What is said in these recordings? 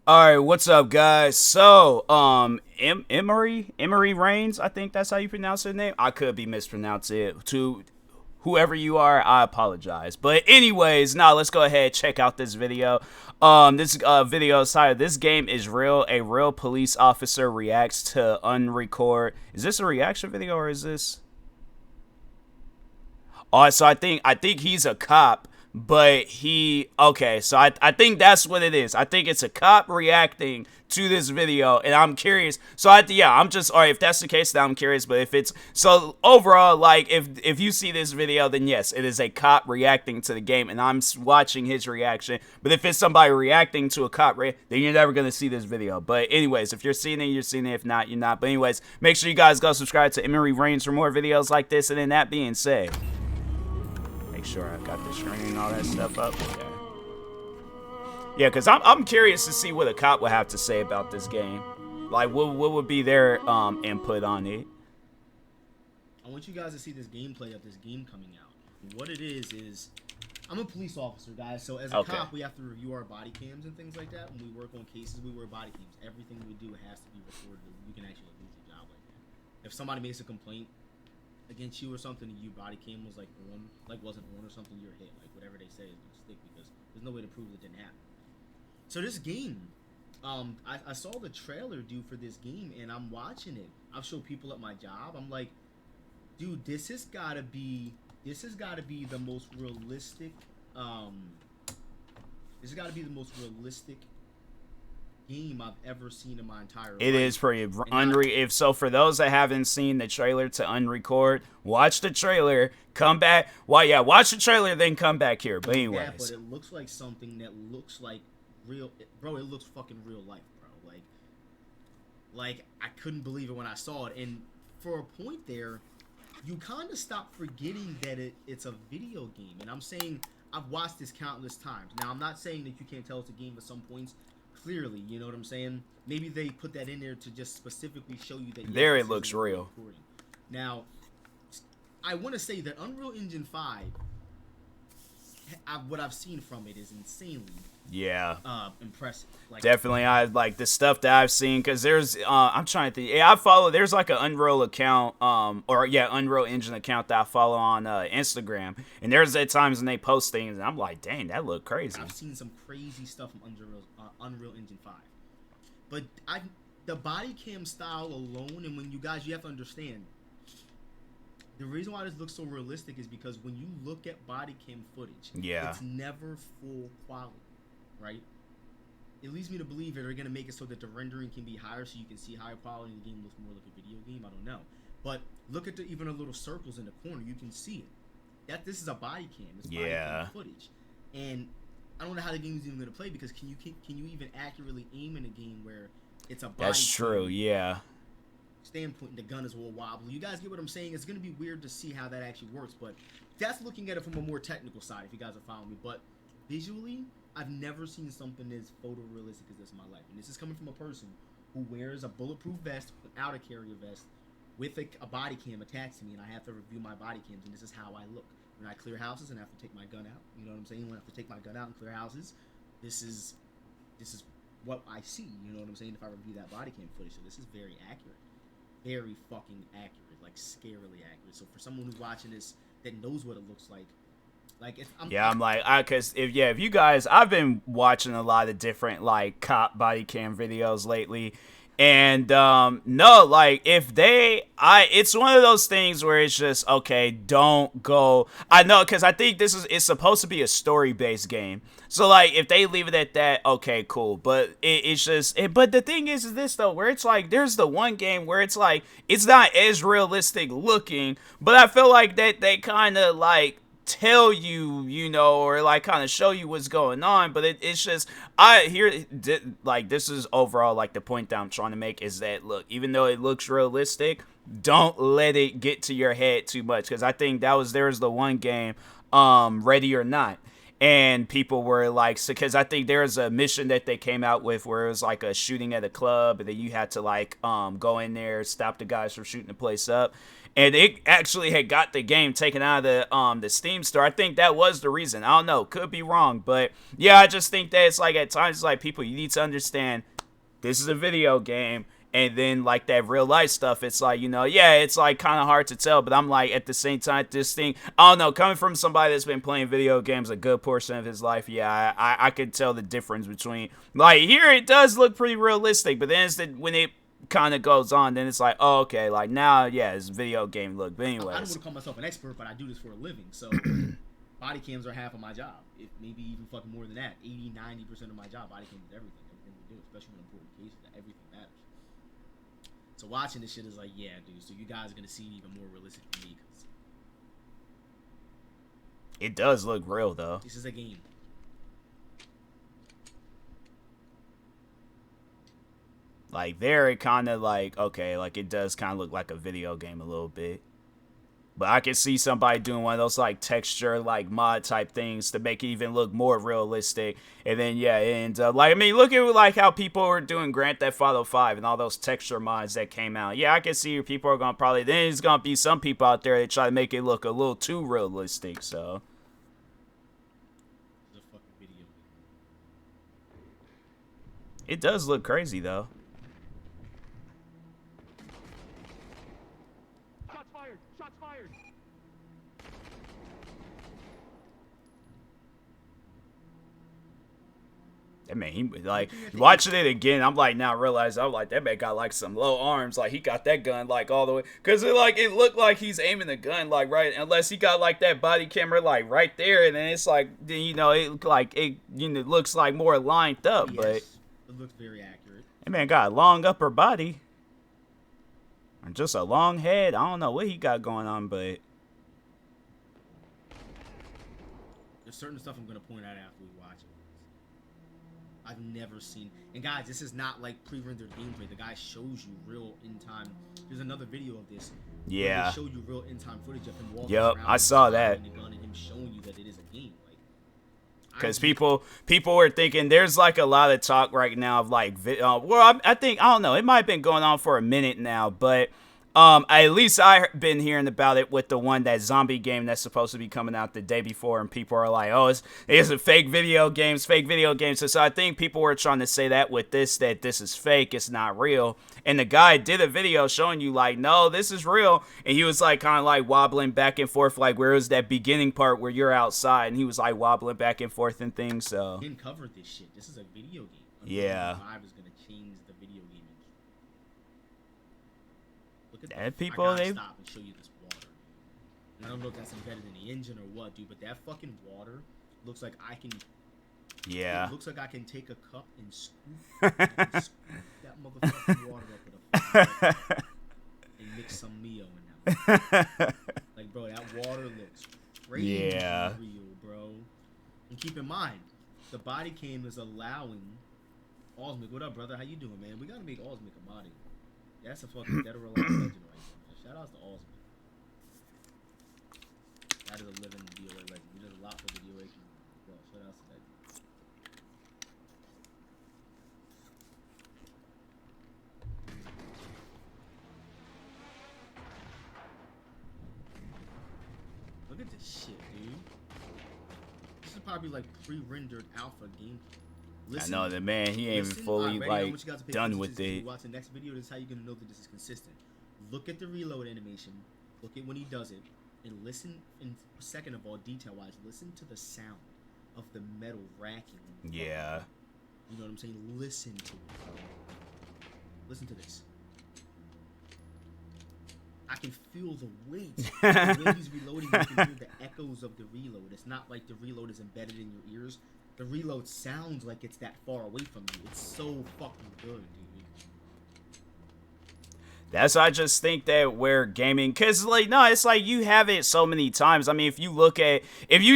All right, what's up, guys? So, Emery Reigns, I think that's how you pronounce his name. I could be mispronouncing it. To whoever you are, I apologize. But anyways, now let's go ahead check out this video. This video side. This game is real. A real police officer reacts to Unrecord. Is this a reaction video or is this? Oh, so I think he's a cop, but he okay. So I think that's what it is. I think it's a cop reacting to this video, and I'm curious. So I'm just all right. If that's the case, then I'm curious. But if it's so overall, like if you see this video, then yes, it is a cop reacting to the game, and I'm watching his reaction. But if it's somebody reacting to a cop, then you're never gonna see this video. But anyways, if you're seeing it, you're seeing it. If not, you're not. But anyways, make sure you guys go subscribe to Emery Reigns for more videos like this. And then that being said. Make sure I got the screen and all that stuff up. Okay. Yeah, because I'm curious to see what a cop would have to say about this game. Like, what would be their input on it? I want you guys to see this gameplay of this game coming out. What it is I'm a police officer, guys. So as a cop, we have to review our body cams and things like that. When we work on cases, we wear body cams. Everything we do has to be recorded. You can actually lose your job like that. If somebody makes a complaint against you or something, and your body cam was like on, like wasn't on or something, you're hit. Like whatever they say is gonna stick because there's no way to prove it didn't happen. So this game, I saw the trailer dude for this game, and I'm watching it. I've showed people at my job. I'm like, dude, this has gotta be the most realistic. This has gotta be the most realistic game I've ever seen in my entire life. It is pretty if so. For those that haven't seen the trailer to Unrecord, watch the trailer. Come back. Watch the trailer, then come back here. But anyways, yeah, but it looks like something that looks like real, bro. It looks fucking real life, bro. Like I couldn't believe it when I saw it. And for a point there, you kind of stop forgetting that it's a video game. And I'm saying I've watched this countless times. Now I'm not saying that you can't tell it's a game at some points. Clearly, you know what I'm saying? Maybe they put that in there to just specifically show you that. Yes, there it looks real. Recording. Now, I want to say that Unreal Engine 5, what I've seen from it is insanely impressive. Like, definitely, I like the stuff that I've seen because there's I'm trying to think. Yeah, I follow. There's like an Unreal account, Unreal Engine account that I follow on Instagram, and there's at times when they post things, and I'm like, dang, that look crazy. I've seen some crazy stuff from Unreal Engine 5, but the body cam style alone, and when you have to understand. The reason why this looks so realistic is because when you look at body cam footage, it's never full quality, right? It leads me to believe that they're going to make it so that the rendering can be higher so you can see higher quality and the game looks more like a video game. I don't know. But look at even the little circles in the corner. You can see it. This is a body cam. It's body cam footage. And I don't know how the game is even going to play because can you even accurately aim in a game where it's a body That's true, standpoint, the gun is a little wobbly. You guys get what I'm saying? It's going to be weird to see how that actually works, but that's looking at it from a more technical side, if you guys are following me. But visually, I've never seen something as photorealistic as this in my life. And this is coming from a person who wears a bulletproof vest without a carrier vest with a body cam attached to me, and I have to review my body cams, and this is how I look. When I clear houses and I have to take my gun out, you know what I'm saying? When I have to take my gun out and clear houses, this is what I see, you know what I'm saying, if I review that body cam footage. So this is very accurate. Very fucking accurate, like scarily accurate. So for someone who's watching this that knows what it looks like if you guys, I've been watching a lot of different like cop body cam videos lately, and it's one of those things where it's just okay, don't go. I know because I think it's supposed to be a story based game. So like if they leave it at that, okay, cool. But but the thing is this though, where it's like there's the one game where it's like it's not as realistic looking, but I feel like that they kind of like tell you, or like kind of show you what's going on. But it's just this is overall like the point that I'm trying to make is that look, even though it looks realistic, don't let it get to your head too much because I think there's the one game, Ready or Not. And people were like, because I think there was a mission that they came out with where it was like a shooting at a club, and then you had to like go in there, stop the guys from shooting the place up, and it actually had got the game taken out of the Steam store. I think that was the reason. I don't know, could be wrong, but yeah, I just think that it's like at times it's like people, you need to understand this is a video game. And then, like, that real life stuff, it's like, you know, yeah, it's, like, kind of hard to tell. But I'm, like, at the same time, this thing, I don't know, coming from somebody that's been playing video games a good portion of his life, yeah, I could tell the difference between, like, here it does look pretty realistic. But then when it kind of goes on, then it's like, oh, okay, like, now, yeah, it's video game look. But anyways. I don't want to call myself an expert, but I do this for a living. So, body cams are half of my job. If maybe even fucking more than that. 80-90% of my job, body cams is everything. Everything we do, especially in important cases, that everything matters. So watching this shit is like, yeah, dude. So you guys are gonna see it even more realistic than me, cause it does look real though. This is a game. Like there, it kind of like okay, like it does kind of look like a video game a little bit. But I can see somebody doing one of those like texture like mod type things to make it even look more realistic. And then yeah, it ends up like I mean, look at like how people are doing Grand Theft Auto 5 and all those texture mods that came out. Yeah, I can see people are gonna probably then there's gonna be some people out there that try to make it look a little too realistic. So It's a fucking video. It does look crazy though. Shots fired! That man, he like watching it again. I'm like now realize I'm like that man got like some low arms. Like he got that gun like all the way because it looked like he's aiming the gun like right unless he got like that body camera like right there and then it's like you know it like it you know looks like more lined up. Yes, but it looks very accurate. That man got a long upper body. Or just a long head. I don't know what he got going on, but There's certain stuff I'm gonna point out after we watch it. I've never seen. And guys, this is not like pre-rendered gameplay. The guy shows you real in-time. There's another video of this. yeah. They show you real in-time footage of him walking Yep, around I saw that. and him showing you that it is a game. Like, Because people were thinking there's like a lot of talk right now of like well I think I don't know it might have been going on for a minute now but at least I've been hearing about it with the that zombie game that's supposed to be coming out the day before and people are like oh it's a fake video games so I think people were trying to say that with this that this is fake, it's not real, and the guy did a video showing you like no this is real, and he was like kind of like wobbling back and forth like where was that beginning part where you're outside and he was like wobbling back and forth and things. So didn't cover this shit. This is a video game. Yeah. Unreal 5 is gonna change the video game industry. Look at that people I gotta they stop and show you this water. And I don't know if that's embedded in the engine or what, dude, but that fucking water looks like I can. yeah It looks like I can take a cup and scoop that motherfucking water up with a fucking cup and mix some Mio in that. Like, bro, that water looks crazy Yeah. real, bro. And keep in mind, the body cam is allowing Osmic. What up, brother? How you doing, man? We gotta make Osmic a body. That's a fucking dead or alive legend right there. Shout out to Osmic. That is a living DOA legend. He does a lot for the DOA community. Well, shout out to that. Look at this shit, dude. This is probably like pre-rendered alpha gameplay. I know that man he ain't even fully like done with it. Watch the next video. This is how you're gonna know that this is consistent. Look at the reload animation. Look at when he does it, and listen. And second of all, detail-wise, listen to the sound of the metal racking. Yeah. You know what I'm saying? Listen to it. Listen to this. I can feel the weight. The way he's reloading, you can hear the echoes of the reload. It's not like the reload is embedded in your ears. The reload sounds like it's that far away from you. It's so fucking good, dude. That's I just think that where gaming, cause like no, it's like you have it so many times. I mean, if you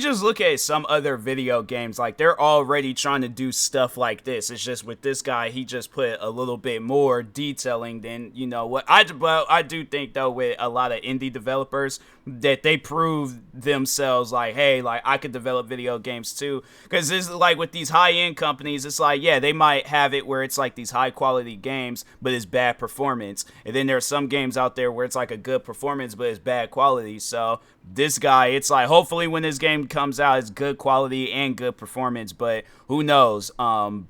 just look at some other video games, like they're already trying to do stuff like this. It's just with this guy, he just put a little bit more detailing than what but I do think though with a lot of indie developers that they prove themselves like, hey, like I could develop video games too. Because it's like with these high-end companies, it's like, yeah, they might have it where it's like these high-quality games, but it's bad performance. And then there are some games out there where it's like a good performance, but it's bad quality. So this guy, it's like hopefully when this game comes out, it's good quality and good performance, but who knows? No,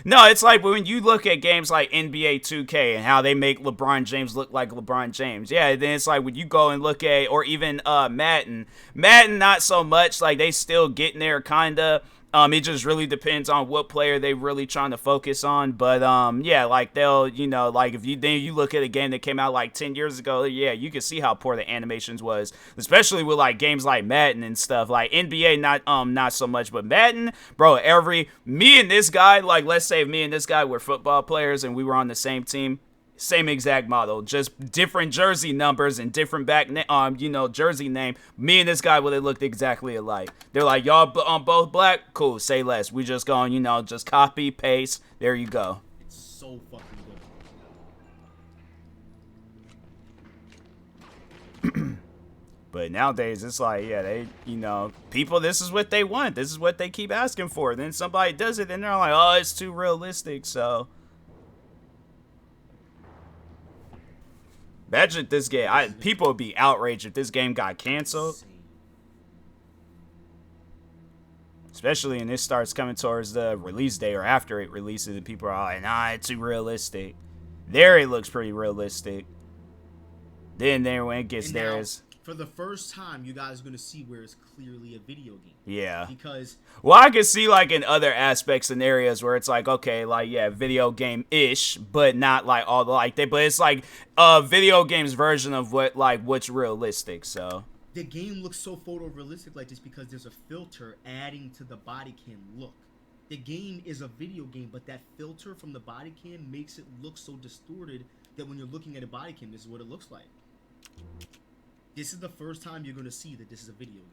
it's like when you look at games like NBA 2K and how they make LeBron James look like LeBron James. Yeah, then it's like when you go and look at, or even Madden, not so much, like they still getting there kinda. It just really depends on what player they really trying to focus on. But yeah, like they'll, like if you look at a game that came out like 10 years ago, yeah, you can see how poor the animations was, especially with like games like Madden and stuff. Like NBA, not so much, but Madden, bro. Me and this guy, like let's say me and this guy were football players and we were on the same team. Same exact model, just different jersey numbers and different jersey name. Me and this guy would have looked exactly alike. They're like, y'all both black? Cool, say less. We just going, just copy, paste. There you go. It's so fucking good. But nowadays, it's like, yeah, they, people, this is what they want. This is what they keep asking for. Then somebody does it, and they're like, oh, it's too realistic, so... Imagine this game. People would be outraged if this game got canceled. Especially when it starts coming towards the release day or after it releases and people are like, nah, it's too realistic. There it looks pretty realistic. Then when it gets there is... For the first time, you guys are going to see where it's clearly a video game. Yeah. Because... Well, I can see, like, in other aspects and areas where it's like, okay, like, yeah, video game-ish, but not, like, all the, like, but it's, like, a video game's version of what's realistic, so... The game looks so photorealistic like this because there's a filter adding to the body cam look. The game is a video game, but that filter from the body cam makes it look so distorted that when you're looking at a body cam, this is what it looks like. This is the first time you're going to see that this is a video game.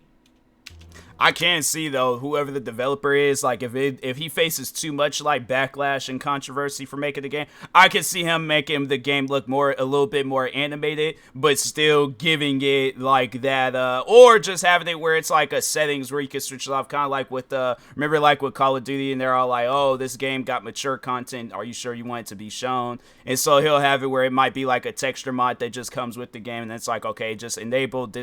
I can see though, whoever the developer is, like if he faces too much like backlash and controversy for making the game, I can see him making the game look a little bit more animated, but still giving it like that, or just having it where it's like a settings where you can switch it off, kind of like with remember like with Call of Duty, and they're all like, oh, this game got mature content. Are you sure you want it to be shown? And so he'll have it where it might be like a texture mod that just comes with the game, and it's like, okay, just disabled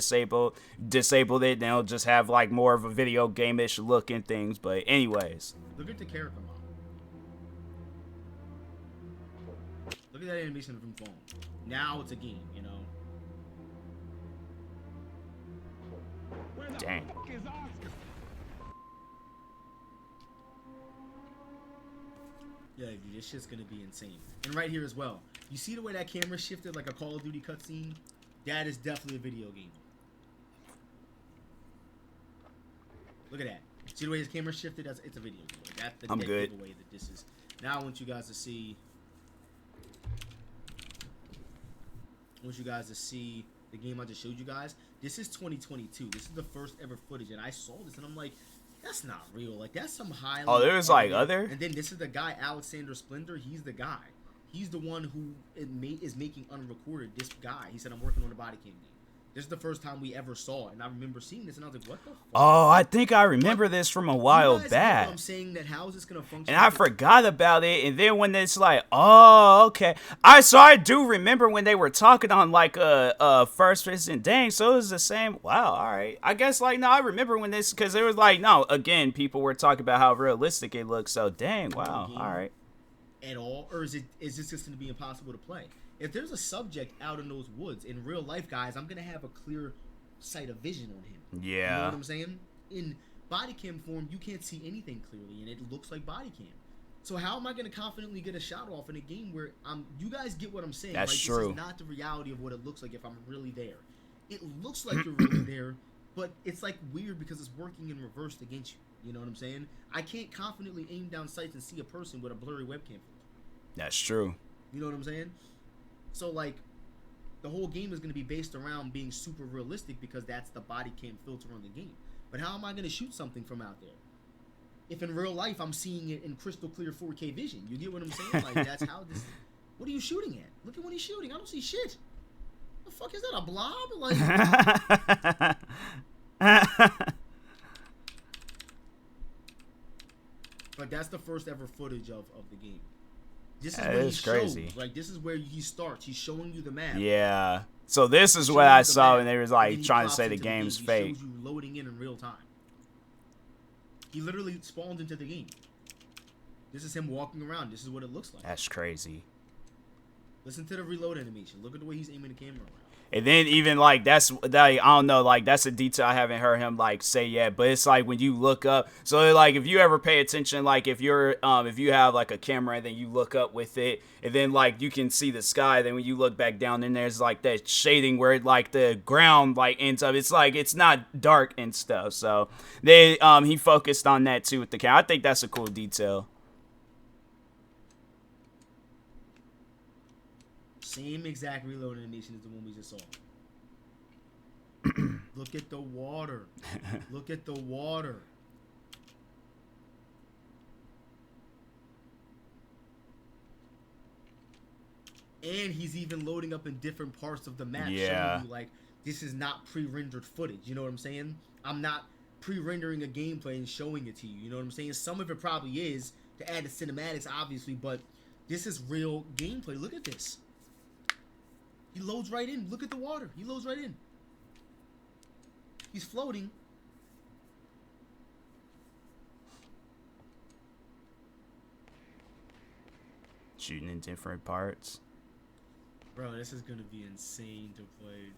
it, and it'll just have like more of a video game-ish look and things. But anyways, look at the character model. Look at that animation from phone. Now it's a game, Dang. Yeah, dude, this shit's gonna be insane. And right here as well, you see the way that camera shifted like a Call of Duty cutscene? That is definitely a video game. Look at that. See the way his camera shifted? It's a video game. That's the giveaway that this is. Now I want you guys to see. The game I just showed you guys. This is 2022. This is the first ever footage, and I saw this, and I'm like, that's not real. Like, that's some high. Oh, there's like other. And then this is the guy, Alexander Splendor. He's the guy. He's the one who is making Unrecorded. This guy. He said, I'm working on a body cam game. This is the first time we ever saw it, and I remember seeing this, and I was like, what the fuck? Oh, I think I remember this from a while back. I'm saying that how is this going to function? And I forgot about it, and then when it's like, oh, okay. I do remember when they were talking on, like, First Vision. Dang, so it was the same. Wow, all right. I guess, like, no, I remember when this, because it was like, no, again, people were talking about how realistic it looks, so dang, wow, all right. At all, or is this just going to be impossible to play? If there's a subject out in those woods, in real life, guys, I'm going to have a clear sight of vision on him. Yeah. You know what I'm saying? In body cam form, you can't see anything clearly, and it looks like body cam. So how am I going to confidently get a shot off in a game where you guys get what I'm saying? That's like, true. This is not the reality of what it looks like if I'm really there. It looks like you're really there, but it's like weird because it's working in reverse against you. You know what I'm saying? I can't confidently aim down sights and see a person with a blurry webcam. That's true. You know what I'm saying? So, like, the whole game is going to be based around being super realistic because that's the body cam filter on the game. But how am I going to shoot something from out there? If in real life I'm seeing it in crystal clear 4K vision. You get what I'm saying? Like, that's how this... What are you shooting at? Look at what he's shooting. I don't see shit. The fuck is that? A blob? Like... But that's the first ever footage of the game. This is where he shows. Like, this is where he starts. He's showing you the map. Yeah. So this is what I saw when they was like trying to say the game's fake. He shows you loading in real time. He literally spawns into the game. This is him walking around. This is what it looks like. That's crazy. Listen to the reload animation. Look at the way he's aiming the camera around. And then even like that, I don't know, like that's a detail I haven't heard him like say yet, but it's like when you look up, so like if you ever pay attention, like if you're if you have like a camera and then you look up with it and then like you can see the sky, then when you look back down, then there's like that shading where like the ground like ends up, it's like it's not dark and stuff. So they he focused on that too with the camera. I think that's a cool detail. Same exact reload animation as the one we just saw. Look at the water. Look at the water. And he's even loading up in different parts of the map. Yeah. Showing you, like, this is not pre-rendered footage. You know what I'm saying? I'm not pre-rendering a gameplay and showing it to you. You know what I'm saying? Some of it probably is to add the cinematics, obviously, but this is real gameplay. Look at this. He loads right in. Look at the water. He loads right in. He's floating. Shooting in different parts. Bro, this is going to be insane to play, dude.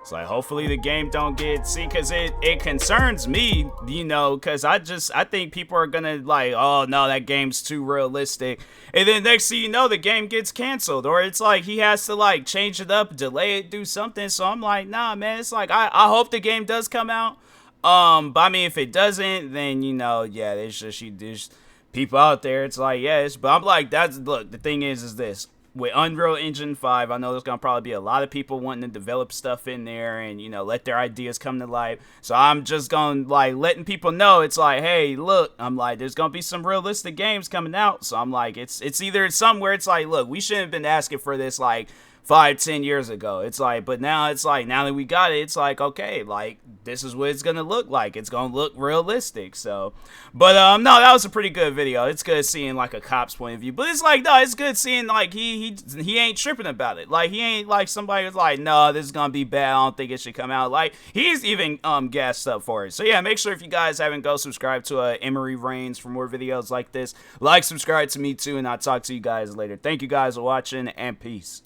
It's like, hopefully the game don't get, see, because it concerns me, you know, because I think people are going to like, oh, no, that game's too realistic. And then next thing you know, the game gets canceled. Or it's like he has to, like, change it up, delay it, do something. So I'm like, nah, man, it's like, I hope the game does come out. But I mean, if it doesn't, then, you know, yeah, there's people out there. It's like, yes. But I'm like, look, the thing is this. With Unreal Engine 5, I know there's going to probably be a lot of people wanting to develop stuff in there and, you know, let their ideas come to life. So I'm just going to, like, letting people know, it's like, hey, look, I'm like, there's going to be some realistic games coming out. So I'm like, it's either somewhere it's like, look, we shouldn't have been asking for this, like, 5-10 years ago. It's like, but now it's like, now that we got it, it's like, okay, like, this is what it's gonna look like. It's gonna look realistic. So, but no, that was a pretty good video. It's good seeing like a cop's point of view, but it's like, no, it's good seeing like he ain't tripping about it. Like, he ain't like somebody was like, no, this is gonna be bad, I don't think it should come out. Like, he's even gassed up for it. So yeah, make sure if you guys haven't, go subscribe to Emery Reigns for more videos like this. Like, subscribe to me too, and I'll talk to you guys later. Thank you guys for watching, and peace.